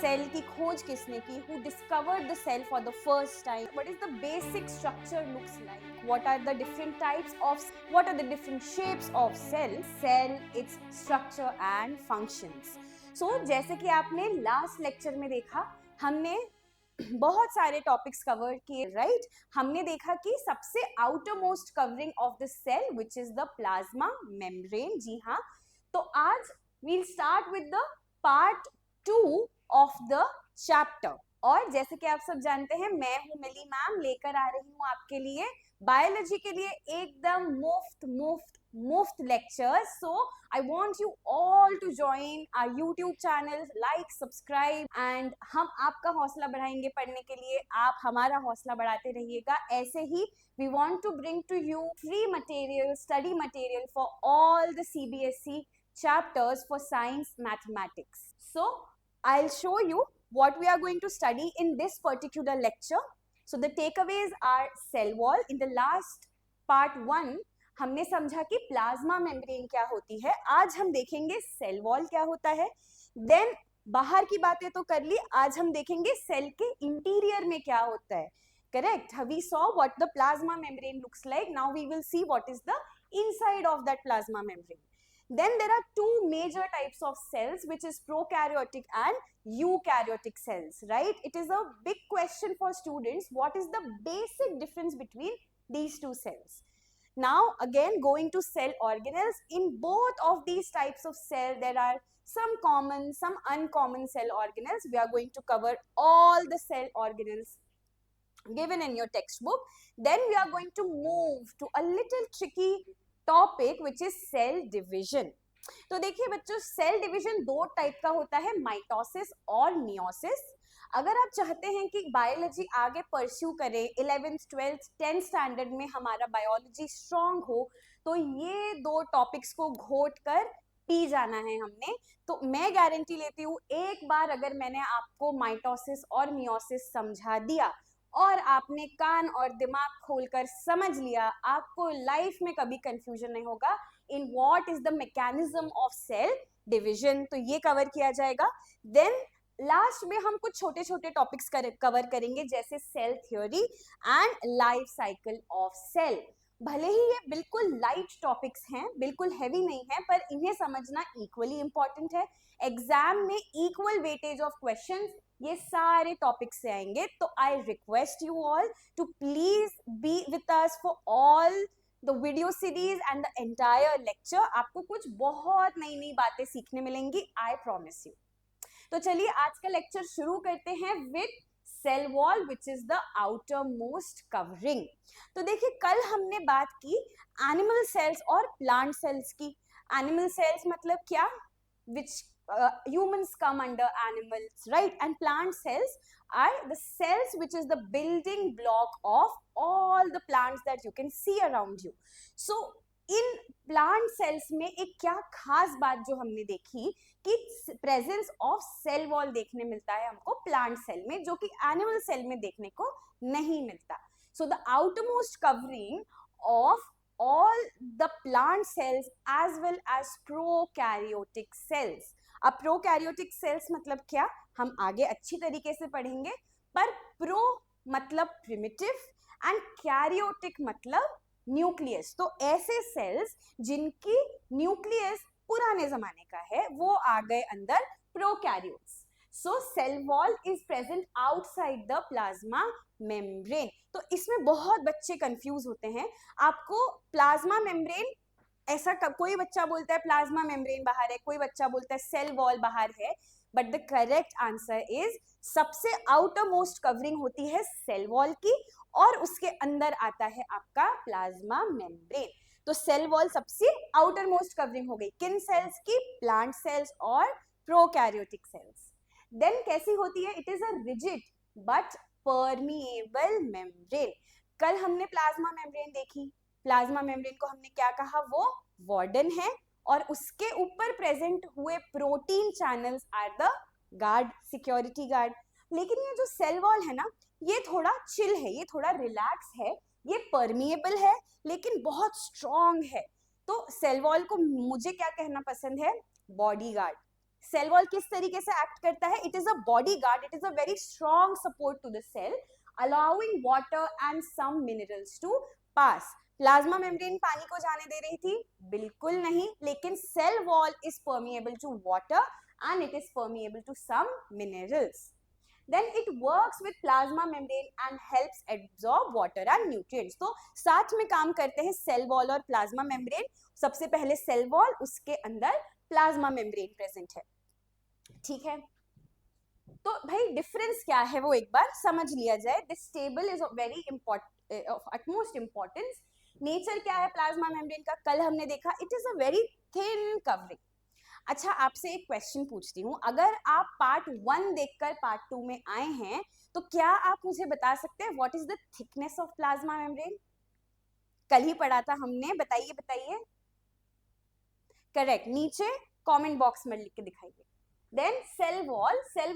Cell की खोज किसने की? Who discovered the cell for the first time? What is the basic structure looks like? What are the different types of? What are the different shapes of cell, its structure and functions. So जैसे कि आपने last lecture में देखा, हमने बहुत सारे topics cover किए, right? हमने देखा कि सबसे outer most covering of the cell which is the plasma membrane. जी हाँ, तो आज we'll start with the part 2 of the chapter. और जैसे कि आप सब जानते हैं, मैं हूं मिली मैम, लेकर आ रही हूं आपके लिए बायोलॉजी के लिए एकदम मुफ्त lectures. So I want you all to join our YouTube channel, like, subscribe, and हम आपका हौसला बढ़ाएंगे पढ़ने के लिए, आप हमारा हौसला बढ़ाते रहिएगा. ऐसे ही we want to bring to you free material, study material for all the CBSE chapters for science, mathematics. So I'll show you what we are going to study in this particular lecture. So the takeaways are cell wall. In the last part 1 हमने समझा कि plasma membrane क्या होती है. आज हम देखेंगे cell wall क्या होता है. देन बाहर की बातें तो कर ली, आज हम देखेंगे सेल के इंटीरियर में क्या होता है. Correct? We saw what the plasma membrane looks like. Now we will see what is the inside of that plasma membrane. Then there are two major types of cells, which is prokaryotic and eukaryotic cells, right? It is a big question for students. What is the basic difference between these two cells? Now again, going to cell organelles. In both of these types of cell, there are some common, some uncommon cell organelles. We are going to cover all the cell organelles given in your textbook. Then we are going to move to a little tricky topic, which is cell division. तो देखिए बच्चों, cell division दो type का होता है, mitosis और meiosis. अगर आप चाहते हैं कि बायोलॉजी आगे परस्यू करें, 11th 12th 10th स्टैंडर्ड में हमारा बायोलॉजी स्ट्रांग हो, तो ये दो टॉपिक्स को घोट कर पी जाना है हमने. तो मैं गारंटी लेती हूँ, एक बार अगर मैंने आपको माइटोसिस और मियोसिस समझा दिया और आपने कान और दिमाग खोलकर समझ लिया, आपको लाइफ में कभी कंफ्यूजन नहीं होगा in what is the mechanism of cell division. तो ये कवर किया जाएगा. देन लास्ट में हम कुछ छोटे छोटे टॉपिक्स कवर करेंगे, जैसे cell theory and life cycle of cell. भले ही ये बिल्कुल लाइट टॉपिक्स हैं, बिल्कुल हैवी नहीं है, पर इन्हें समझना इक्वली इंपॉर्टेंट है. एग्जाम में इक्वल वेटेज ऑफ क्वेश्चंस ये सारे टॉपिक्स से आएंगे. तो I request you all to please be with us for all the video series and the entire lecture. आपको कुछ बहुत नई नई बातें सीखने मिलेंगी, आई प्रॉमिस यू. तो चलिए आज का लेक्चर शुरू करते हैं with cell wall, which is the outer most covering. तो देखिए, कल हमने बात की एनिमल सेल्स और प्लांट सेल्स की. एनिमल सेल्स मतलब क्या? Which humans come under animals, right? And plant cells are the cells which is the building block of all the plants that you can see around you. So in plant cells में एक क्या खास बात जो हमने देखी कि presence of cell wall देखने मिलता है हमको प्लांट सेल में, जो कि एनिमल सेल में देखने को नहीं मिलता. So the outermost covering of all the plant cells as well as prokaryotic cells. अब प्रोकैरियोटिक सेल्स मतलब क्या, हम आगे अच्छी तरीके से पढ़ेंगे, पर प्रो मतलब प्रिमिटिव एंड कैरियोटिक मतलब न्यूक्लियस. तो ऐसे सेल्स जिनकी न्यूक्लियस पुराने जमाने का है, वो आ गए अंदर prokaryotes. So cell wall is present outside the plasma membrane. तो इसमें बहुत बच्चे कंफ्यूज होते हैं. आपको प्लाज्मा मेम्ब्रेन, ऐसा कोई बच्चा बोलता है प्लाज्मा मेम्ब्रेन बाहर है, कोई बच्चा बोलता है सेल वॉल बाहर है, but the correct answer is सबसे आउटर मोस्ट कवरिंग होती है सेल वॉल की, और उसके अंदर आता है आपका प्लाज्मा मेम्ब्रेन. तो सेल वॉल सबसे आउटर मोस्ट कवरिंग हो गई. किन सेल्स की? प्लांट सेल्स और प्रोकैरियोटिक सेल्स. देन कैसी होती है? It is a rigid but permeable membrane. कल हमने प्लाज्मा मेम्ब्रेन देखी. प्लाज्मा मेम्ब्रेन को हमने क्या कहा? वो वार्डन है, और उसके ऊपर प्रेजेंट हुए protein channels are the guard, security guard. लेकिन ये जो सेल वॉल है ना, ये थोड़ा चिल है, ये थोड़ा रिलैक्स है, ये परमिएबल है, लेकिन बहुत स्ट्रॉन्ग है. तो सेल वॉल को मुझे क्या कहना पसंद है? Body guard. सेल वॉल किस तरीके से एक्ट करता है? It is a bodyguard, it is a very strong support to the cell, allowing water and some minerals to pass. Plasma membrane पानी को जाने दे रही थी? बिल्कुल नहीं, लेकिन cell wall is permeable to water and it is permeable to some minerals. Then it works with plasma membrane and helps absorb water and nutrients. तो साथ में काम करते हैं सेल वॉल और प्लाज्मा मेम्ब्रेन. सबसे पहले सेल वॉल, उसके अंदर प्लाज्मा मेम्ब्रेन प्रेजेंट है. ठीक है, तो भाई डिफरेंस क्या है वो एक बार समझ लिया जाए. This table is very important, of utmost importance. Nature क्या है प्लाज्मा मेम्ब्रेन का? कल हमने देखा, it is a very thin covering. अच्छा, आपसे एक क्वेश्चन पूछती हूँ, अगर आप पार्ट 1 देखकर पार्ट 2 में आए हैं तो क्या आप मुझे बता सकते हैं what is the thickness of plasma membrane? कल ही पढ़ा था हमने, बताइए बताइए. करेक्ट, नीचे कमेंट बॉक्स में लिख के दिखाइए. Then cell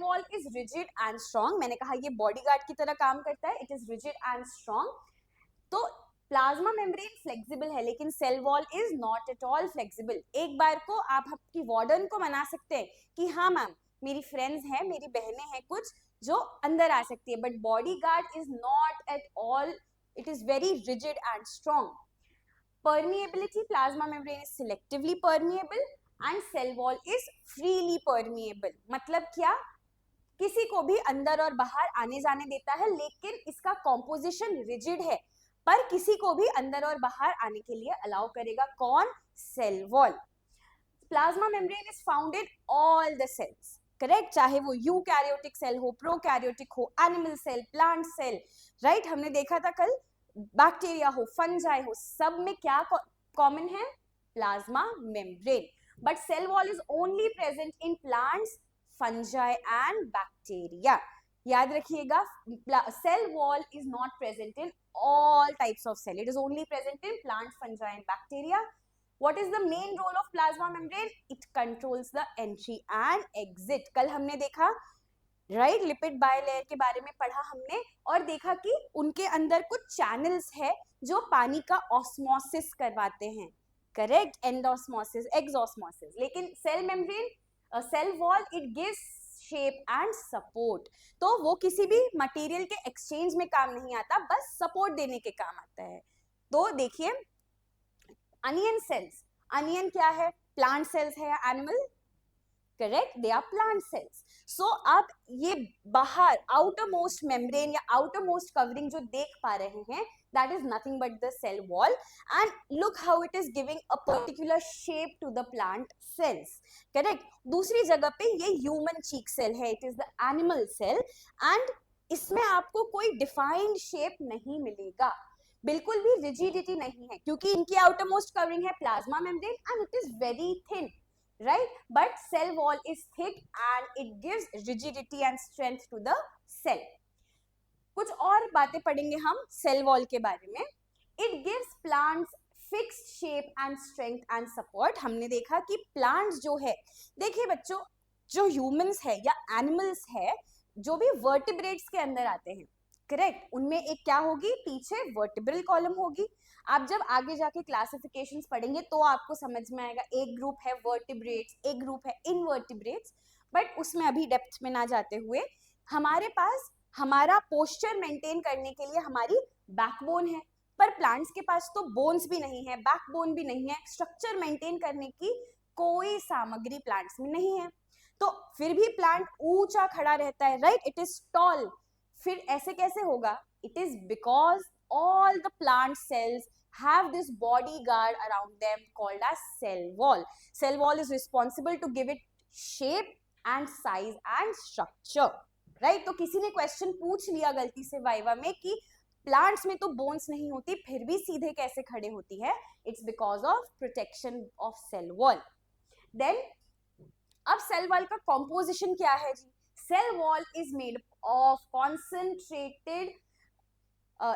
wall is rigid and strong. मैंने कहा ये बॉडीगार्ड की तरह काम करता है, it is rigid and strong. तो प्लाज्मा मेम्ब्रेन फ्लेक्सिबल है, लेकिन cell wall is not at all flexible. एक बार को आप आपकी वार्डन को मना सकते हैं कि हाँ मैम, मेरी फ्रेंड्स हैं, मेरी बहनें हैं कुछ जो अंदर आ सकती है, but bodyguard is not at all, it is very rigid and strong. Permeability, plasma membrane is selectively permeable and cell wall is freely permeable. मतलब क्या? किसी को भी अंदर और बाहर आने जाने देता है, लेकिन इसका कॉम्पोजिशन रिजिड है, पर किसी को भी अंदर और बाहर आने के लिए अलाउ करेगा. कौन? Cell wall. Plasma membrane is found in all the cells. Correct, चाहे वो यूकैरियोटिक सेल हो, प्रोकैरियोटिक हो, animal cell, plant cell. Right, हमने देखा था कल, बैक्टीरिया हो, फंजाई हो, सब में क्या कॉमन है? Plasma membrane. But cell wall is only present in plants, fungi and bacteria. याद रखिएगा, cell wall is not present in all types of cell. It is only present in plant, fungi and bacteria. What is the main role of plasma membrane? It controls the entry and exit. कल हमने देखा, right, lipid bilayer के बारे में पढ़ा हमने, और देखा कि उनके अंदर कुछ चैनल्स है जो पानी का ऑस्मोसिस करवाते हैं. Correct, endosmosis, exosmosis. लेकिन cell membrane, cell wall, it gives shape and support. तो वो किसी भी मटेरियल के एक्सचेंज में काम नहीं आता, बस सपोर्ट देने के काम आता है. तो देखिए, अनियन सेल्स, अनियन क्या है? प्लांट सेल्स है या animal? Correct, they are plant cells. So आप ये बाहर आउटर मोस्ट मेम्ब्रेन या आउटर मोस्ट कवरिंग जो देख पा रहे हैं, that is nothing but the cell wall, and look how it is giving a particular shape to the plant cells. Correct. दूसरी जगह पे ये human cheek cell है, it is the animal cell, and इसमें आपको कोई defined shape नहीं मिलेगा, बिल्कुल भी rigidity नहीं है, क्योंकि इनकी outermost covering है plasma membrane and it is very thin, right? But cell wall is thick and it gives rigidity and strength to the cell. कुछ और बातें पढ़ेंगे हम सेल वॉल के बारे में. It gives plants fixed shape and strength and support. हमने देखा कि प्लांट्स जो है, देखिए बच्चों, जो ह्यूमंस है या एनिमल्स है, जो भी वर्टिब्रेट्स के अंदर आते हैं, करेक्ट, उनमें एक क्या होगी? पीछे वर्टिब्रल कॉलम होगी. आप जब आगे जाके क्लासिफिकेशंस पढ़ेंगे तो आपको समझ में आएगा, एक ग्रुप है वर्टिब्रेट्स, एक ग्रुप है इनवर्टिब्रेट्स, बट उसमें अभी डेप्थ में ना जाते हुए, हमारे पास हमारा पोस्चर मेंटेन करने के लिए हमारी बैकबोन है, पर प्लांट्स के पास तो बोन्स भी नहीं है, बैकबोन भी नहीं है, स्ट्रक्चर मेंटेन करने की कोई सामग्री प्लांट्स में नहीं है. तो फिर भी प्लांट ऊंचा खड़ा रहता है, राइट, इट इज टॉल. फिर ऐसे कैसे होगा? It is because all the plant cells have this bodyguard around them called as cell wall. Cell wall is responsible to give it shape and size and structure. Right, तो किसी ने question पूछ लिया गलती से वाइवा में कि plants में तो बोन्स नहीं होती, फिर भी सीधे कैसे खड़े होती है? It's because of protection of cell wall. Then अब सेल वॉल का कॉम्पोजिशन क्या है जी? Cell wall is made of concentrated,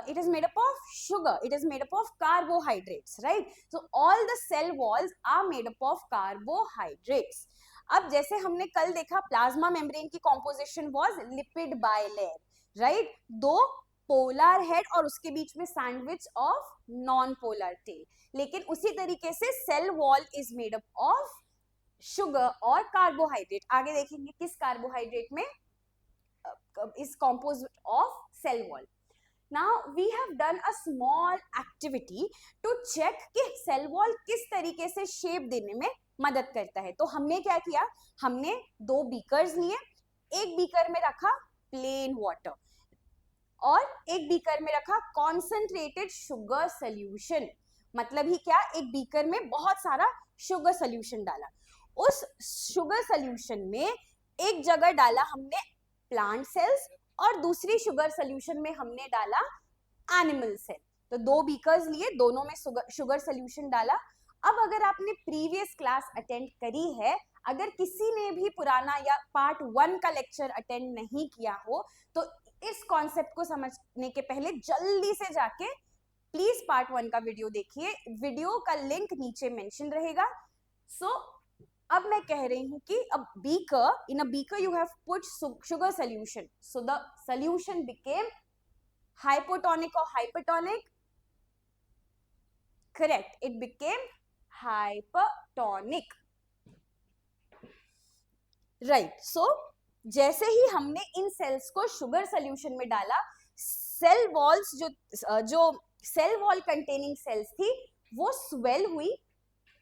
it is made up of sugar, it is made up of carbohydrates, right? So all the cell walls are made up of carbohydrates. अब जैसे हमने कल देखा, plasma membrane की composition was lipid bilayer, right, दो polar head और उसके बीच में sandwich of non polar tail. लेकिन उसी तरीके से cell wall is made up of sugar और कार्बोहाइड्रेट, आगे देखेंगे किस कार्बोहाइड्रेट में is composed of cell wall. Now we have done a small activity to check कि cell wall किस तरीके से शेप देने में मदद करता है. तो हमने क्या किया, हमने 2 बीकर्स लिए, एक बीकर में रखा प्लेन वाटर और एक बीकर में रखा कॉन्सेंट्रेटेड शुगर सोल्यूशन. मतलब ही क्या, एक बीकर में बहुत सारा शुगर सोल्यूशन डाला, उस शुगर सोल्यूशन में एक जगह डाला हमने प्लांट सेल्स और दूसरी शुगर सोल्यूशन में हमने डाला एनिमल सेल. तो 2 बीकर्स लिए, दोनों में शुगर सोल्यूशन डाला. अब अगर आपने प्रीवियस क्लास अटेंड करी है, अगर किसी ने भी पुराना या पार्ट 1 का लेक्चर अटेंड नहीं किया हो, तो इस कॉन्सेप्ट को समझने के पहले जल्दी से जाके प्लीज पार्ट 1 का वीडियो देखिए. वीडियो का लिंक नीचे मेंशन रहेगा. सो अब मैं कह रही हूं कि in a beaker you have put sugar solution, so the solution became hypotonic or hypertonic? Correct, it became hypertonic. Right, so जैसे ही हमने इन सेल्स को शुगर सोल्यूशन में डाला, सेल वॉल्स जो सेल वॉल कंटेनिंग सेल्स थी वो स्वेल हुई.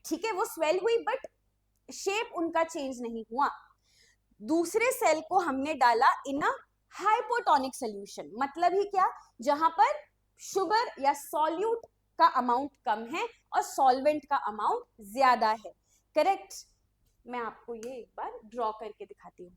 ठीक है, वो स्वेल हुई बट शेप उनका चेंज नहीं हुआ. दूसरे सेल को हमने डाला इन अ हाइपोटोनिक सोल्यूशन. मतलब ही क्या, जहां पर शुगर या सॉल्यूट का अमाउंट कम है और सॉल्वेंट का अमाउंट ज्यादा है. करेक्ट, मैं आपको ये एक बार ड्रॉ करके दिखाती हूँ.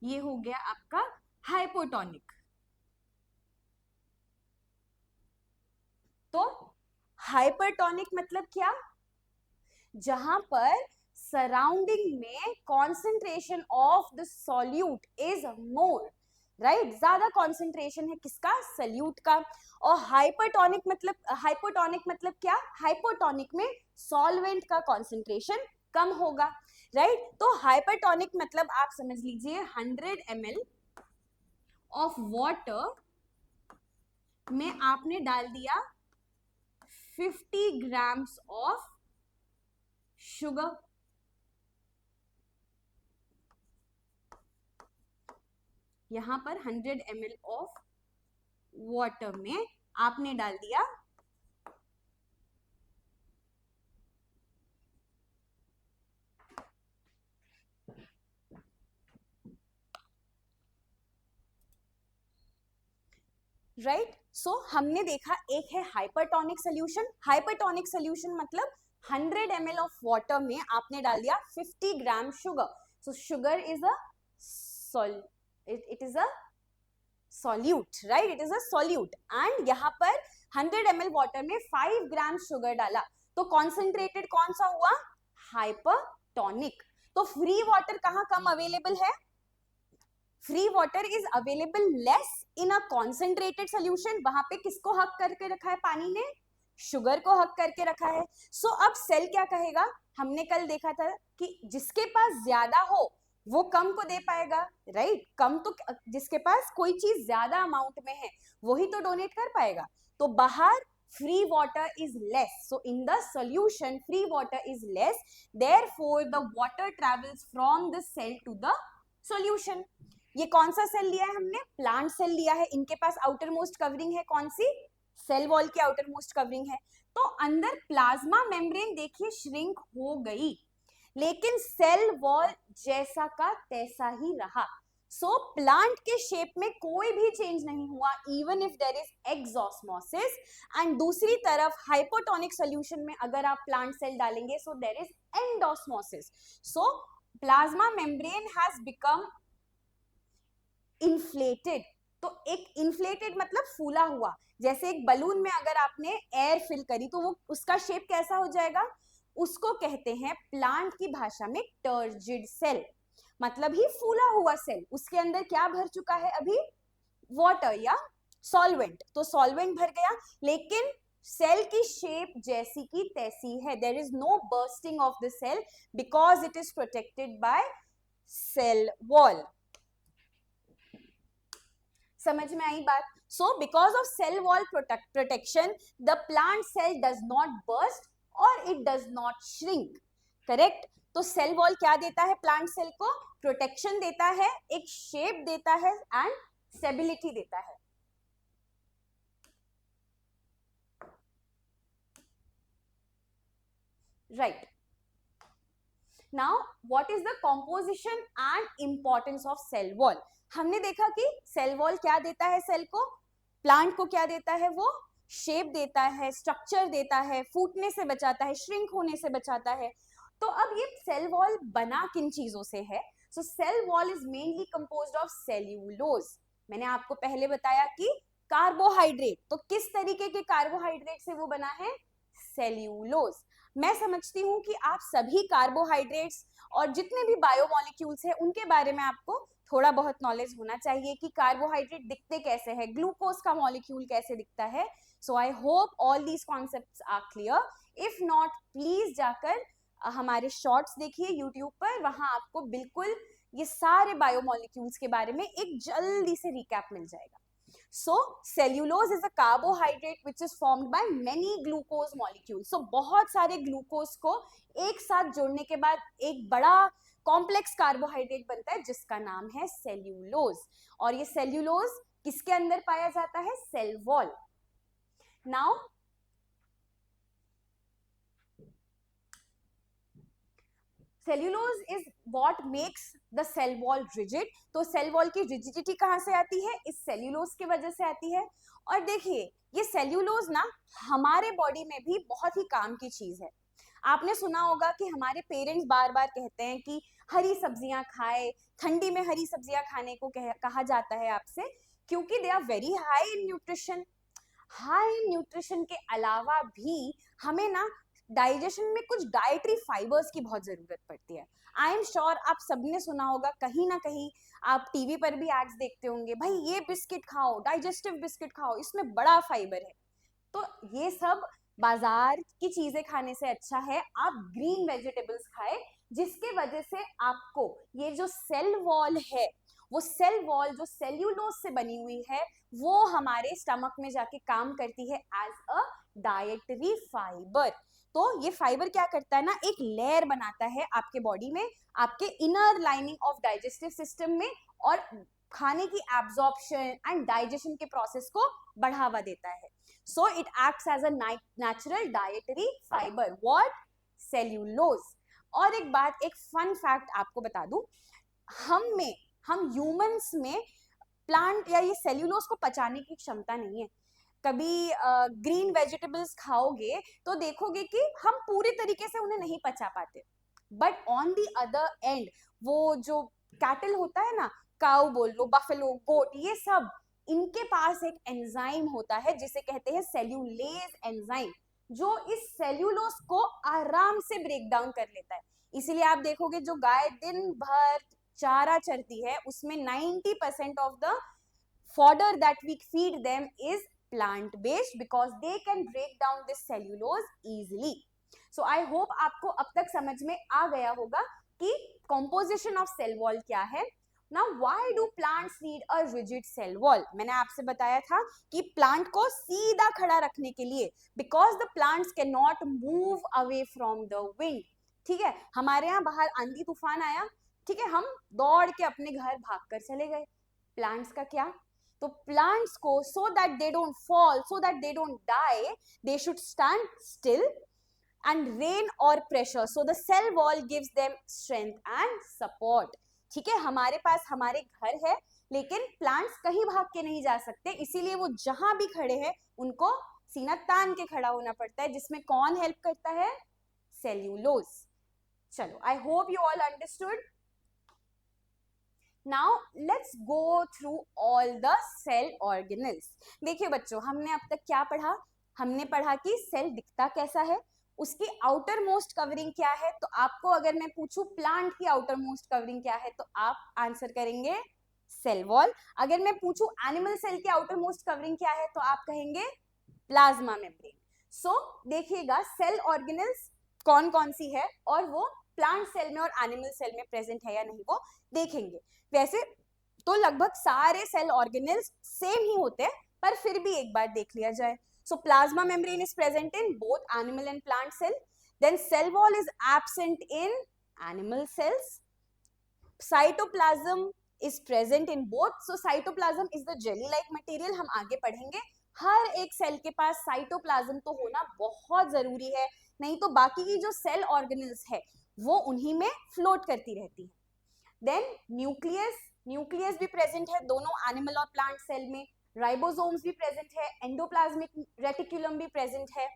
ये हो गया आपका हाइपोटोनिक. तो हाइपरटोनिक मतलब क्या, जहां पर सराउंडिंग में concentration of the solute is more. Right, ज्यादा कॉन्सेंट्रेशन है किसका, सॉल्यूट का. और हाइपोटोनिक मतलब क्या, हाइपोटोनिक में सॉल्वेंट का कॉन्सेंट्रेशन कम होगा. राइट, तो हाइपरटोनिक मतलब आप समझ लीजिए 100 ml ऑफ वाटर में आपने डाल दिया 50 ग्राम्स ऑफ शुगर. यहां पर 100 ml ऑफ वाटर में आपने डाल दिया राइट. सो हमने देखा एक है हाइपरटोनिक सोल्यूशन. हाइपरटोनिक सोल्यूशन मतलब 100 ml ऑफ वाटर में आपने डाल दिया 50 gram sugar. So sugar is a it is a solute, right? It is a solute. and यहाँ पर 100 ml वाटर में 5 ग्राम शुगर डाला, तो कॉन्सेंट्रेटेड कौन सा हुआ, हाइपरटोनिक. तो फ्री वाटर कहाँ कम अवेलेबल है, free water is available less in a concentrated solution. वहां पे किसको हक करके रखा है, पानी ने शुगर को हक करके रखा है. सो अब सेल क्या कहेगा, हमने कल देखा था कि जिसके पास ज्यादा हो वो कम को दे पाएगा. राइट, कम तो जिसके पास कोई चीज ज्यादा अमाउंट में है वही तो डोनेट कर पाएगा. तो बाहर free water is less, so in the solution free water is less, therefore the water travels from the cell to the solution. ये कौन सा सेल लिया है हमने, प्लांट सेल लिया है. इनके पास आउटर मोस्ट कवरिंग है कौन सी, सेल वॉल की आउटर मोस्ट कवरिंग है. तो अंदर प्लाज्मा मेम्ब्रेन देखिए श्रिंक हो गई, लेकिन सेल वॉल जैसा का तैसा ही रहा. सो प्लांट के शेप में कोई भी चेंज नहीं हुआ even if there is exosmosis, and दूसरी तरफ हाइपोटोनिक सोल्यूशन में अगर आप प्लांट सेल डालेंगे so there is endosmosis. So plasma membrane has become inflated. तो एक इन्फ्लेटेड मतलब फूला हुआ, जैसे एक बलून में अगर आपने एयर फिल करी तो वो उसका शेप कैसा हो जाएगा, उसको कहते हैं प्लांट की भाषा में टर्जिड सेल, मतलब ही फूला हुआ सेल. उसके अंदर क्या भर चुका है अभी, वाटर या सॉल्वेंट, तो सॉल्वेंट भर गया, लेकिन सेल की शेप जैसी की तैसी है. There is no bursting of the cell because it is protected by cell wall. समझ में आई बात. So because of cell wall protection the plant cell does not burst और it does not shrink. Correct. तो cell wall क्या देता है plant cell को, प्रोटेक्शन देता है, एक शेप देता है एंड स्टेबिलिटी देता है. Right. Now what is the composition and importance of cell wall. हमने देखा कि सेल वॉल क्या देता है सेल को, प्लांट को क्या देता है, वो शेप देता है, स्ट्रक्चर देता है, फूटने से बचाता है, श्रिंक होने से बचाता है. तो अब ये सेल वॉल बना किन चीजों से है. So cell wall is mainly composed of cellulose. मैंने आपको पहले बताया कि कार्बोहाइड्रेट, तो किस तरीके के कार्बोहाइड्रेट से वो बना है, सेल्यूलोज. मैं समझती हूँ कि आप सभी कार्बोहाइड्रेट्स और जितने भी बायोमोलिक्यूल्स हैं उनके बारे में आपको थोड़ा बहुत नॉलेज होना चाहिए कि कार्बोहाइड्रेट दिखते कैसे हैं, ग्लूकोज का मॉलिक्यूल कैसे दिखता है. So I hope all these concepts are clear. If not please जाकर हमारे शॉर्ट्स देखिए यूट्यूब पर, वहां आपको बिल्कुल ये सारे बायोमोलिक्यूल्स के बारे में एक जल्दी से रिकैप मिल जाएगा. So cellulose is a carbohydrate which is formed by many glucose molecules. So बहुत सारे ग्लूकोज को एक साथ जोड़ने के बाद एक बड़ा कॉम्प्लेक्स कार्बोहाइड्रेट बनता है जिसका नाम है सेल्यूलोज. और ये सेल्यूलोज किसके अंदर पाया जाता है, cell wall. Now cellulose is what makes the cell wall rigid. तो सेल वॉल की रिजिडिटी कहां से आती है, इस सेल्यूलोज की वजह से आती है. और देखिए ये सेल्यूलोज ना हमारे बॉडी में भी बहुत ही काम की चीज है. आपने सुना होगा कि हमारे पेरेंट्स बार बार कहते हैं कि हरी सब्जियां खाए, ठंडी में हरी सब्जियां खाने को कहा जाता है आपसे, क्योंकि they are very high in nutrition. High in nutrition के अलावा भी हमें ना डाइजेशन में कुछ डाइटरी फाइबर्स की बहुत जरूरत पड़ती है. आई एम श्योर आप सबने सुना होगा, कहीं ना कहीं आप टीवी पर भी एड्स देखते होंगे, भाई ये बिस्किट खाओ, डाइजेस्टिव बिस्किट खाओ, इसमें बड़ा फाइबर है. तो ये सब बाजार की चीजें खाने से अच्छा है आप ग्रीन वेजिटेबल्स खाए, जिसके वजह से आपको ये जो सेल वॉल है, वो सेल वॉल जो सेल्यूलोज से बनी हुई है, वो हमारे स्टमक में जाके काम करती है एज अ डाइटरी फाइबर. तो ये फाइबर क्या करता है ना, एक लेयर बनाता है आपके बॉडी में, आपके inner lining of digestive system में, और खाने की एब्जॉर्प्शन एंड डाइजेशन के प्रोसेस को बढ़ावा देता है. So it acts as a natural dietary fibre, what, cellulose. और एक बात, एक फन फैक्ट आपको बता दूं, हम ह्यूमंस में प्लांट या ये सेल्यूलोज को पचाने की क्षमता नहीं है. कभी ग्रीन वेजिटेबल्स खाओगे तो देखोगे कि हम पूरी तरीके से उन्हें नहीं पचा पाते. But on the other and वो जो कैटल होता है ना, काऊ बोल लो, बफेलो, गोट, ये सब, इनके पास एक एंजाइम होता है जिसे कहते हैं सेल्यूलेज एंजाइम, जो इस सेल्यूलोज को आराम से ब्रेक डाउन कर लेता है. इसीलिए आप देखोगे जो गाय दिन भर चारा चरती है उसमें 90% of the fodder that we feed them is plant based because they can break down this cellulose easily. So I hope आपको अब तक समझ में आ गया होगा कि composition of cell wall क्या है. Now why do plants need a rigid cell wall? मैंने आपसे बताया था कि प्लांट को सीधा खड़ा रखने के लिए, because the plants cannot move away from the wind. ठीक है, हमारे यहाँ बाहर आंधी तूफान आया, ठीक है, हम दौड़ के अपने घर भागकर चले गए. प्लांट्स का क्या, तो प्लांट्स को so that they don't fall, so that they don't die, they should stand still and rain और pressure, so the cell wall gives them strength and support. ठीक है, हमारे पास हमारे घर है, लेकिन प्लांट्स कहीं भाग के नहीं जा सकते, इसीलिए वो जहां भी खड़े हैं उनको सीना तान के खड़ा होना पड़ता है, जिसमें कौन हेल्प करता है? सेल्यूलोज. चलो, I hope you all understood. Now let's go through all the cell organelles. देखिए बच्चों, हमने अब तक क्या पढ़ा? हमने पढ़ा कि सेल दिखता कैसा है, उसकी आउटर मोस्ट कवरिंग क्या है. तो आपको अगर मैं पूछूं प्लांट की आउटर मोस्ट कवरिंग क्या है, तो आप आंसर करेंगे सेल वॉल. अगर मैं पूछूं एनिमल सेल की आउटर मोस्ट कवरिंग क्या है, तो आप कहेंगे प्लाज्मा मेम्ब्रेन. सो देखिएगा सेल ऑर्गेनल्स कौन कौन सी है, और वो प्लांट सेल में और एनिमल सेल में प्रेजेंट है या नहीं वो देखेंगे. वैसे तो लगभग सारे सेल ऑर्गेनल्स सेम ही होते हैं, पर फिर भी एक बार देख लिया जाए. So plasma membrane is present in both animal and plant cell. Then cell wall is absent in animal cells. Cytoplasm is present in both. So cytoplasm is the jelly-like material. हम आगे पढ़ेंगे. हर एक सेल के पास cytoplasm तो होना बहुत जरूरी है, नहीं तो बाकी की जो सेल ऑर्गेनल्स है वो उन्हीं में फ्लोट करती रहती है. देन न्यूक्लियस भी प्रेजेंट है दोनों एनिमल और प्लांट सेल में. राइबोसोम्स भी प्रेजेंट है, एंडोप्लाज्मिक रेटिकुलम भी प्रेजेंट है.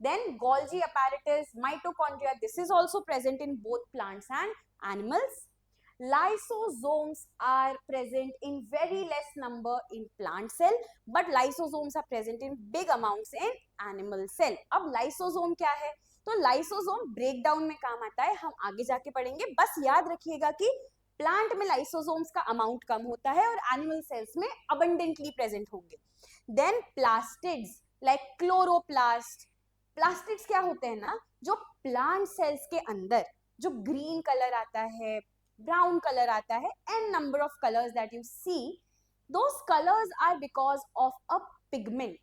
Then Golgi apparatus, mitochondria, this is also present in both plants and animals. Lysosomes are present in very less number in plant cell, but lysosomes are present in big amounts in animal cell. अब lysosome क्या है? तो lysosome breakdown में काम आता है, हम आगे जाके पढ़ेंगे. बस याद रखिएगा कि प्लांट में लाइसोसोम्स का अमाउंट कम होता है और एनिमल सेल्स में अबंडेंटली प्रेजेंट होंगे. Then plastids like chloroplast. Plastids क्या होते हैं ना, जो प्लांट सेल्स के अंदर जो ग्रीन कलर आता है, ब्राउन कलर आता है, n number of colours that you see, those colours are because of a pigment.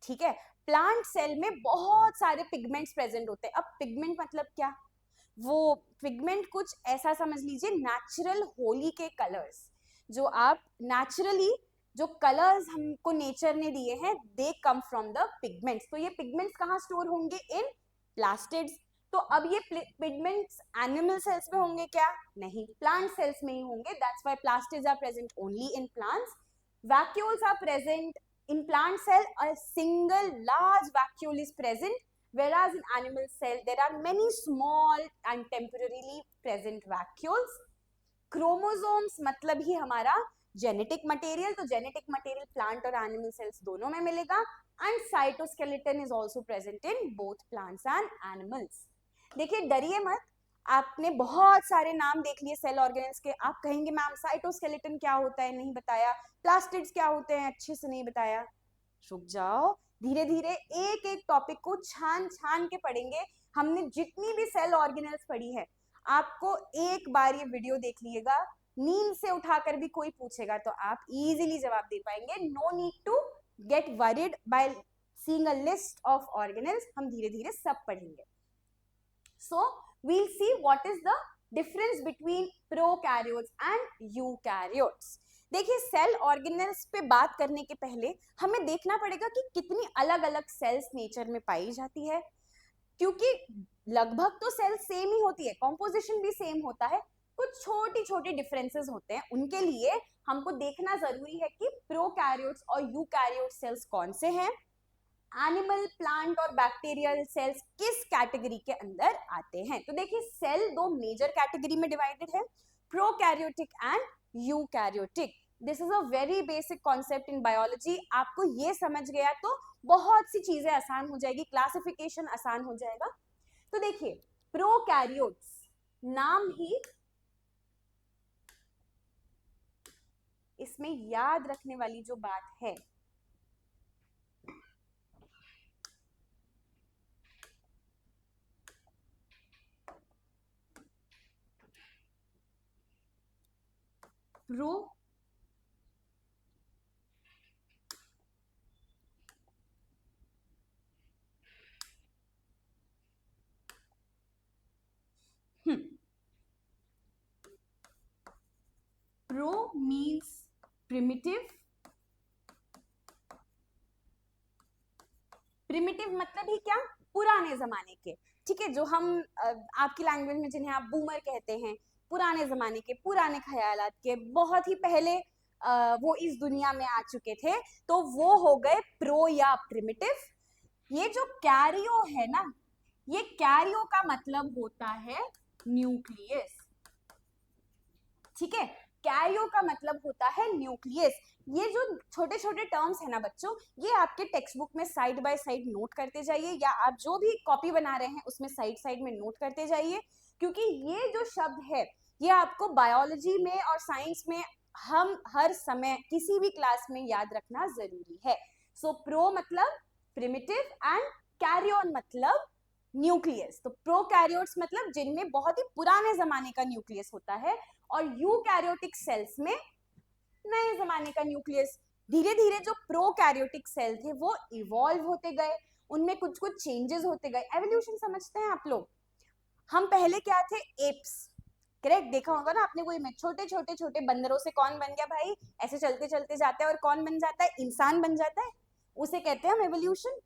ठीक है, प्लांट सेल में बहुत सारे पिगमेंट्स प्रेजेंट होते हैं. अब पिगमेंट मतलब क्या? वो पिगमेंट कुछ ऐसा समझ लीजिए नेचुरल होली के कलर्स, जो आप नेचुरली जो कलर्स हमको नेचर ने दिए हैं, दे कम फ्रॉम द पिगमेंट्स. तो ये पिगमेंट्स कहाँ स्टोर होंगे? इन प्लास्टिड्स. तो अब ये पिगमेंट्स एनिमल सेल्स में होंगे क्या? नहीं, प्लांट सेल्स में ही होंगे. That's why plastids are present only in plants. Vacuoles are present in plant cell. A single large vacuole is present, whereas in animal cell there are many small and temporarily present vacuoles. Chromosomes मतलब ही हमारा genetic material, तो genetic material plant और animal cells दोनों में मिलेगा. And cytoskeleton is also present in both plants and animals. देखिए डरिए मत, आपने बहुत सारे नाम देख लिए सेल ऑर्गेनल्स के. आप कहेंगे मैम साइटोस्केलेटन क्या होता है नहीं बताया, प्लास्टिड्स क्या होते हैं अच्छे से नहीं बताया. रुक जाओ, धीरे धीरे एक एक टॉपिक को छान छान के पढ़ेंगे. हमने जितनी भी सेल ऑर्गेनल्स पढ़ी है, आपको एक बार ये वीडियो देख लीजिएगा, नींद से उठाकर भी कोई पूछेगा तो आप इजीली जवाब दे पाएंगे. No need to get worried by seeing a list of organelles. हम धीरे धीरे सब पढ़ेंगे. So we'll see what is the difference between prokaryotes and eukaryotes. देखिए सेल ऑर्गेनल्स पे बात करने के पहले हमें देखना पड़ेगा कि कितनी अलग अलग सेल्स नेचर में पाई जाती है, क्योंकि लगभग तो सेल सेम ही होती है, कॉम्पोजिशन भी सेम होता है, कुछ छोटी छोटी डिफरेंसेस होते हैं. उनके लिए हमको देखना जरूरी है कि प्रोकैरियोट्स और यूकैरियोट सेल्स कौन से हैं, एनिमल, प्लांट और बैक्टीरियल सेल्स किस कैटेगरी के अंदर आते हैं. तो देखिए सेल दो मेजर कैटेगरी में डिवाइडेड है, prokaryotic and eukaryotic. This is a very basic concept in biology. आपको ये समझ गया तो बहुत सी चीजें आसान हो जाएगी, क्लासिफिकेशन आसान हो जाएगा. तो देखिए प्रोकैरियोट्स, नाम ही इसमें याद रखने वाली जो बात है, pro pro means primitive. Primitive मतलब ही क्या? पुराने जमाने के. ठीक है, जो हम आपकी लैंग्वेज में जिन्हें आप बूमर कहते हैं, पुराने जमाने के, पुराने ख्यालात के, बहुत ही पहले वो इस दुनिया में आ चुके थे, तो वो हो गए प्रो या प्रिमिटिव। ये जो कैरियो है ना, ये कैरियो का मतलब होता है न्यूक्लियस, ठीक है, कैरियो का मतलब होता है न्यूक्लियस। ये जो छोटे छोटे टर्म्स है ना बच्चों, ये आपके टेक्स्ट बुक में साइड बाय साइड नोट करते जाइए, या आप जो भी कॉपी बना रहे हैं उसमें साइड साइड में नोट करते जाइए, क्योंकि ये जो शब्द है ये आपको बायोलॉजी में और साइंस में हम हर समय किसी भी क्लास में याद रखना जरूरी है। सो प्रो मतलब प्रिमिटिव एंड कैरियन मतलब न्यूक्लियस। तो प्रोकैरियोट्स मतलब जिनमें बहुत ही पुराने जमाने का न्यूक्लियस होता है, और यूकैरियोटिक सेल्स में नए जमाने का न्यूक्लियस। धीरे धीरे जो प्रोकैरियोटिक सेल थे वो इवॉल्व होते गए, उनमें कुछ कुछ चेंजेस होते गए। एवोल्यूशन समझते हैं आप लोग? हम पहले क्या थे? Apps, correct? देखा होगा ना आपने कोई में, छोटे छोटे छोटे बंदरों से कौन बन गया भाई? ऐसे चलते चलते जाता है और कौन बन जाता है? इंसान बन जाता है, उसे कहते हैं हम एवोल्यूशन।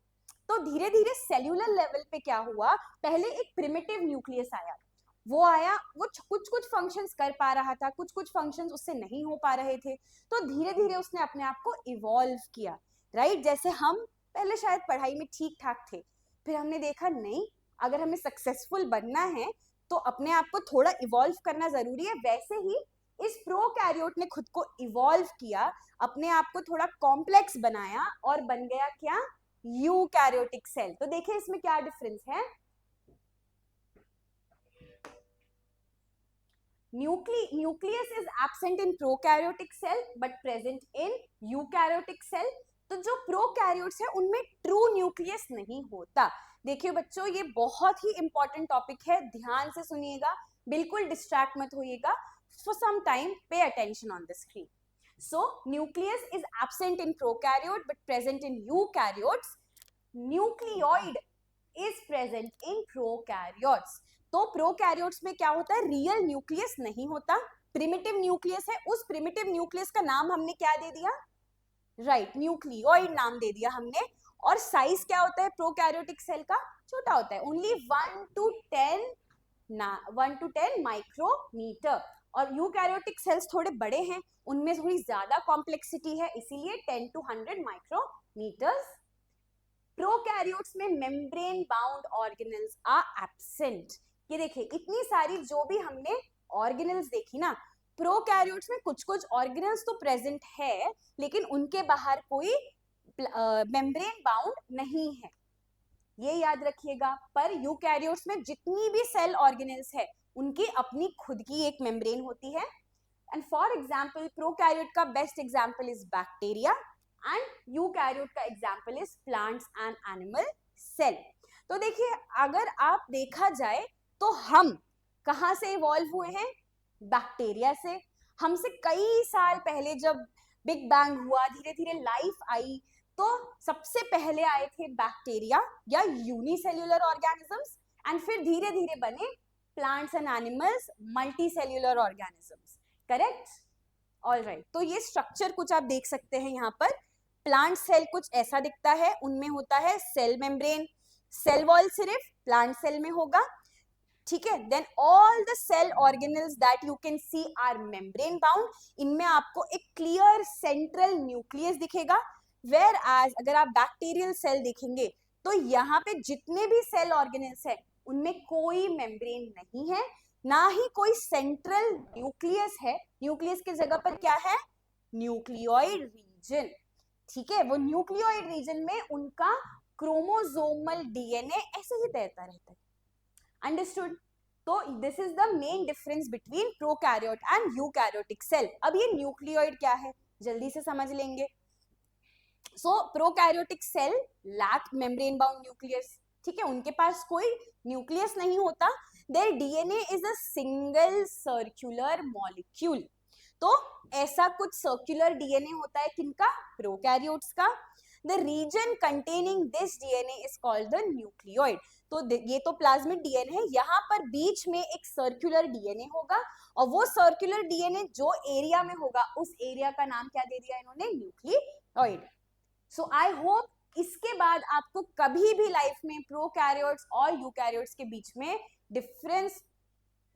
तो धीरे धीरे सेल्यूलर लेवल पे क्या हुआ, पहले एक प्रिमिटिव न्यूक्लियस आया, वो आया, वो कुछ कुछ फंक्शंस कर पा रहा था, कुछ कुछ फंक्शंस उससे नहीं हो पा रहे थे, तो धीरे धीरे उसने अपने आप को इवॉल्व किया, राइट? जैसे हम पहले शायद पढ़ाई में ठीक ठाक थे, फिर हमने देखा नहीं, अगर हमें सक्सेसफुल बनना है तो अपने आप को थोड़ा इवॉल्व करना जरूरी है। वैसे ही इस प्रोकैरियोट ने खुद को इवॉल्व किया, अपने आप को थोड़ा कॉम्प्लेक्स बनाया और बन गया क्या? Eukaryotic cell. तो देखिए इसमें क्या डिफरेंस है। Nucleus is absent in prokaryotic cell but present in eukaryotic cell. तो जो प्रोकैरियोट्स है उनमें ट्रू न्यूक्लियस नहीं होता। देखिए बच्चों, ये बहुत ही इंपॉर्टेंट टॉपिक है, ध्यान से सुनिएगा, बिल्कुल डिस्ट्रैक्ट मत होइएगा। For some time pay attention on the screen. So nucleus is absent in prokaryote but present in eukaryotes. Nucleoid is present in prokaryotes. तो प्रोकैरियोट्स में क्या होता है? रियल न्यूक्लियस नहीं होता, प्रिमिटिव न्यूक्लियस है। उस प्रिमिटिव न्यूक्लियस का नाम हमने क्या दे दिया? राइट, न्यूक्लियोइड नाम दे दिया हमने। और साइज क्या होता है प्रोकैरियोटिक सेल का? छोटा होता है, ओनली 1 to 10 माइक्रोमीटर। और यूकैरियोटिक सेल्स थोड़े बड़े हैं, उनमें थोड़ी ज्यादा कॉम्प्लेक्सिटी है, इसीलिए 10 to 100 माइक्रोमीटर्स। प्रोकैरियोट्स में membrane bound organelles are absent. ये देखिए इतनी सारी जो भी हमने ऑर्गेनेल्स देखी ना, प्रोकैरियोट्स में कुछ कुछ ऑर्गेनेल्स तो प्रेजेंट है, लेकिन उनके बाहर कोई मेम्ब्रेन बाउंड नहीं है, ये याद रखिएगा। पर यूकैरियोट्स में जितनी भी सेल ऑर्गेनेल्स है उनकी अपनी खुद की एक मेम्ब्रेन होती है। एंड फॉर एग्जांपल प्रोकैरियोट का best example is bacteria, and eukaryote का example is plants and animal cell. तो देखिए अगर आप देखा जाए तो हम कहां से इवॉल्व हुए हैं? बैक्टीरिया से। हमसे कई साल पहले जब बिग बैंग हुआ, धीरे धीरे लाइफ आई, तो सबसे पहले आए थे बैक्टीरिया या यूनिसेल्युलर ऑर्गेनिजम्स, एंड फिर धीरे धीरे बने plants and animals, multicellular organisms, correct? Alright, तो ये स्ट्रक्चर कुछ आप देख सकते हैं यहाँ पर। प्लांट सेल कुछ ऐसा दिखता है, उनमें होता है सेल मेम्ब्रेन, सेल वॉल सिर्फ प्लांट सेल में होगा, ठीक है। Then all the cell organelles that you can see are membrane bound. इनमें आपको एक क्लियर सेंट्रल न्यूक्लियस दिखेगा। वेयर एज अगर आप बैक्टीरियल सेल देखेंगे तो यहाँ पे जितने भी सेल ऑर्गेनेल्स है उनमें कोई मेम्ब्रेन नहीं है, ना ही कोई सेंट्रल न्यूक्लियस है। न्यूक्लियस की जगह पर क्या है? न्यूक्लियोइड रीजन, ठीक है। वो न्यूक्लियोइड रीजन में उनका क्रोमोसोमल डीएनए ऐसे ही तैरता रहता है, अंडरस्टूड? तो this is the main difference between prokaryote and eukaryotic cell. अब ये न्यूक्लियोइड क्या है जल्दी से समझ लेंगे। So prokaryotic cell lack membrane bound nucleus, ठीक है, उनके पास कोई न्यूक्लियस नहीं होता। There DNA is a single circular molecule. तो ऐसा कुछ सर्कुलर डीएनए होता है किनका? प्रोकैरियोट्स का। The reason containing this DNA is called the nucleoid. तो ये तो प्लाज्मिड डीएनए है, यहाँ पर बीच में एक सर्कुलर डीएनए होगा, और वो सर्कुलर डीएनए जो एरिया में होगा उस एरिया का नाम क्या दे दिया इन्होंने? न्यूक्लियोइड। सो आई होप इसके बाद आपको कभी भी लाइफ में प्रोकैरियोट्स और यूकैरियोट्स के बीच में डिफरेंस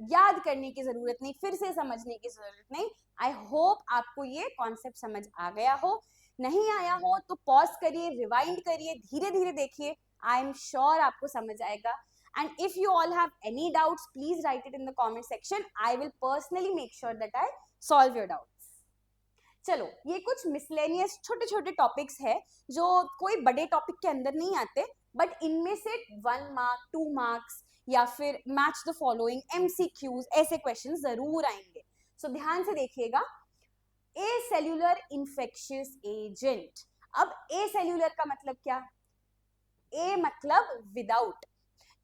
याद करने की जरूरत नहीं, फिर से समझने की जरूरत नहीं। आई होप आपको ये कॉन्सेप्ट समझ आ गया हो। नहीं आया हो तो पॉज करिए, रिवाइंड करिए, धीरे धीरे देखिए, आई एम श्योर आपको समझ आएगा। And if you all have any doubts, please write it in the comment section. I will personally make sure that I solve your doubts. चलो, ये कुछ मिसलेनियस छोटे छोटे टॉपिक्स है जो कोई बड़े टॉपिक के अंदर नहीं आते, बट इनमें से 1 मार्क 2 मार्क्स या फिर मैच द फॉलोइंग MCQs ऐसे क्वेश्चन जरूर आएंगे। सो ध्यान से देखिएगा। ए सेल्यूलर इन्फेक्शियस एजेंट। अब ए सेल्यूलर का मतलब क्या? ए मतलब विदाउट।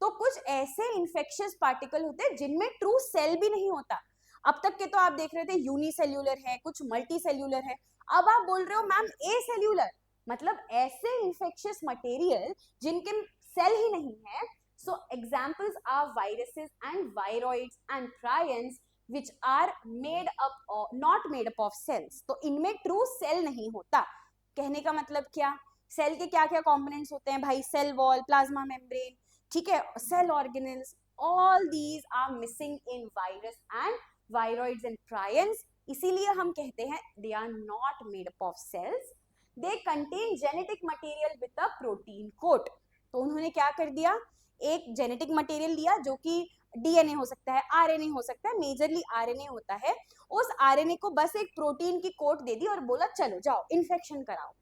तो कुछ ऐसे इन्फेक्शियस पार्टिकल होते हैं जिनमें ट्रू सेल भी नहीं होता। अब तक के तो आप देख रहे थे यूनिसेल्यूलर है, कुछ मल्टी सेल्यूलर है, अब आप बोल रहे हो मैम ए सेल्यूलर, मतलब ऐसे इन्फेक्शियस मटेरियल जिनके सेल ही नहीं है। So examples are viruses and viroids and prions which are made up of, not made up of cells। तो इनमें ट्रू सेल नहीं होता। कहने का मतलब क्या? सेल के क्या क्या कंपोनेंट्स होते हैं भाई? सेल वॉल, प्लाज्मा मेम्ब्रेन, ठीक है, cell organelles, all these are missing in virus and viroids and prions. इसीलिए हम कहते हैं they are not made up of cells, they contain genetic material with a protein coat. तो उन्होंने क्या कर दिया? एक जेनेटिक मटेरियल लिया जो कि डीएनए हो सकता है, आरएनए हो सकता है, मेजरली आरएनए होता है। उस आरएनए को बस एक प्रोटीन की कोट दे दी और बोला चलो जाओ इन्फेक्शन कराओ,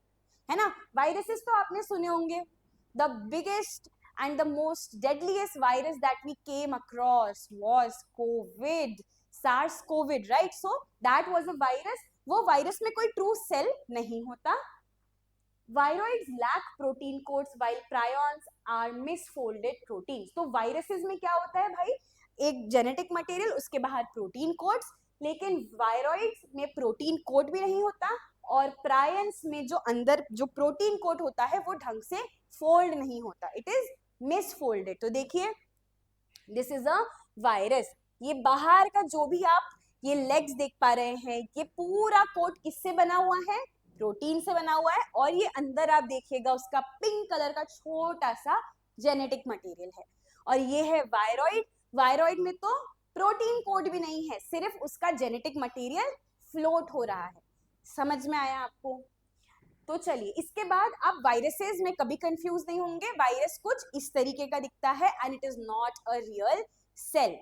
है ना। वायरसेस तो आपने सुने होंगे। The biggest and the most deadliest virus that we came across was COVID, SARS-CoV, right? So that was a virus. वो वायरस में कोई ट्रू सेल नहीं होता। Viroids lack protein coats while prions are misfolded proteins। तो viruses में क्या होता है भाई? एक जेनेटिक मटेरियल, उसके बाहर प्रोटीन कोट्स, लेकिन वायरॉइड्स में प्रोटीन कोट भी नहीं होता, और प्रायंस में जो अंदर जो प्रोटीन कोट होता है वो ढंग से फोल्ड नहीं होता, इट इज मिसफोल्डेड। तो देखिए, दिस इज अ वायरस। ये बाहर का जो भी आप ये लेग्स देख पा रहे हैं, ये पूरा कोट किससे बना हुआ है? प्रोटीन से बना हुआ है। और ये अंदर आप देखिएगा उसका पिंक कलर का छोटा सा जेनेटिक मटेरियल है, और ये है वायरॉइड। वायरॉइड में तो प्रोटीन कोड भी नहीं है, सिर्फ उसका जेनेटिक मटेरियल फ्लोट हो रहा है। समझ में आया आपको? तो चलिए, इसके बाद आप वायरसेस में कभी कंफ्यूज नहीं होंगे। वायरस कुछ इस तरीके का दिखता है and it is not a real cell.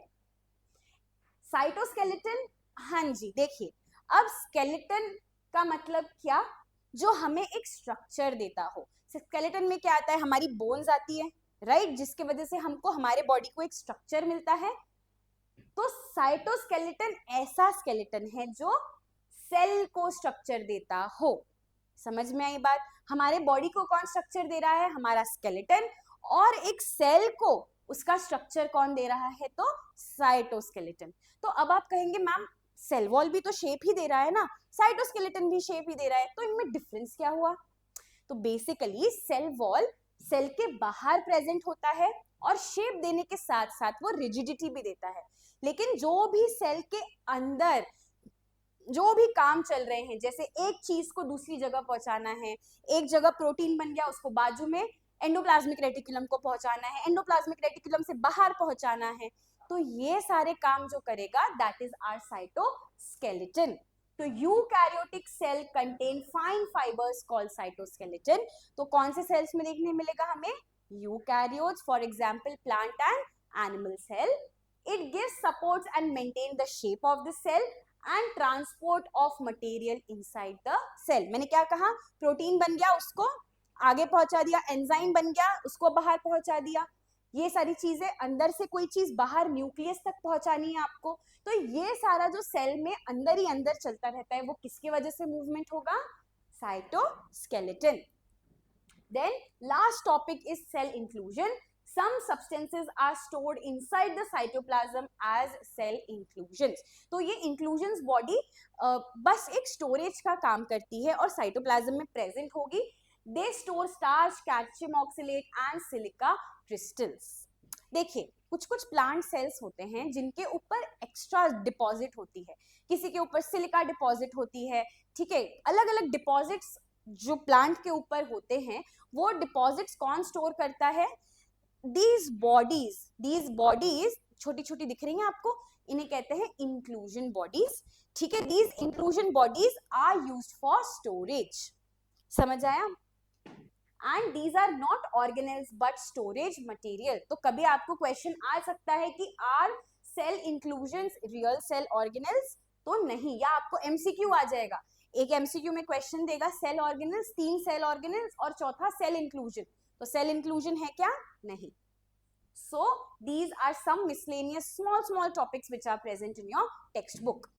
Cytoskeleton, हाँ जी, देखिए, अब स्केलेटन का मतलब क्या? जो हमें एक स्ट्रक्चर देता हो। स्केलेटन में क्या आता है? हमारी बोन्स आती है, राइट, जिसके वजह से हमको हमारे बॉडी को एक स्ट्रक्चर मिलता है। तो साइटोस्केलेटन ऐसा स्केलेटन है जो सेल को स्ट्रक्चर देता हो। समझ में आई बात? हमारे बॉडी को कौन स्ट्रक्चर दे रहा है? हमारा स्केलेटन। और एक सेल को उसका स्ट्रक्चर कौन दे रहा है? तो साइटोस्केलेटन। तो अब आप कहेंगे मैम सेल वॉल भी तो शेप ही दे रहा है ना, साइटोस्केलेटन भी शेप ही दे रहा है, तो इनमें डिफरेंस क्या हुआ? तो बेसिकली सेल वॉल सेल के बाहर प्रेजेंट होता है और शेप देने के साथ साथ वो रिजिडिटी भी देता है। लेकिन जो भी सेल के अंदर जो भी काम चल रहे हैं, जैसे एक चीज को दूसरी जगह पहुंचाना है, एक जगह प्रोटीन बन गया, उसको बाजू में एंडोप्लाज्मिक रेटिकुलम को पहुंचाना है, एंडोप्लाज्मिक रेटिकुलम से बाहर पहुंचाना है, तो ये सारे काम जो करेगा दैट इज आवर साइटोस्केलेटन। तो eukaryotic cell contain fine fibres called cytoskeleton. तो कौन से सेल्स में देखने मिलेगा हमें? Eukaryotes, for example plant and animal cell. It gives supports and maintain the shape of the cell and transport of material inside the cell. मैंने क्या कहा? प्रोटीन बन गया, उसको आगे पहुंचा दिया, एंजाइम बन गया, उसको बाहर पहुंचा दिया। ये सारी चीजें, अंदर से कोई चीज बाहर न्यूक्लियस तक पहुंचानी है आपको, तो ये सारा जो सेल में अंदर ही अंदर चलता रहता है, वो किसकी वजह से मूवमेंट होगा? Cytoskeleton. Then last topic is cell inclusion. Some substances are stored inside the cytoplasm as cell inclusions। तो ये inclusions body बस एक स्टोरेज का काम करती है और साइटोप्लाज्म में प्रेजेंट होगी। They store starch, calcium oxalate and silica crystals। देखिए, कुछ कुछ प्लांट सेल्स होते हैं जिनके ऊपर एक्स्ट्रा डिपॉजिट होती है, किसी के ऊपर सिलिका डिपॉजिट होती है, ठीक है। अलग अलग डिपॉजिट्स जो प्लांट के ऊपर होते हैं, वो डिपॉजिट्स कौन स्टोर करता है? These bodies छोटी छोटी दिख रही हैं आपको, इन्हें कहते हैं इंक्लूजन बॉडीज, ठीक है। These inclusion bodies are used for storage, समझ आया। And these are not organelles but storage material. तो कभी आपको क्वेश्चन आ सकता है कि are cell inclusions real cell organelles, तो नहीं, या आपको एमसीक्यू आ जाएगा, एक एमसीक्यू में क्वेश्चन देगा सेल ऑर्गेनेल्स, 3 सेल ऑर्गेनेल्स और चौथा सेल इंक्लूजन, तो सेल इंक्लूजन है क्या, नहीं। So these are some miscellaneous small topics which are present in your textbook.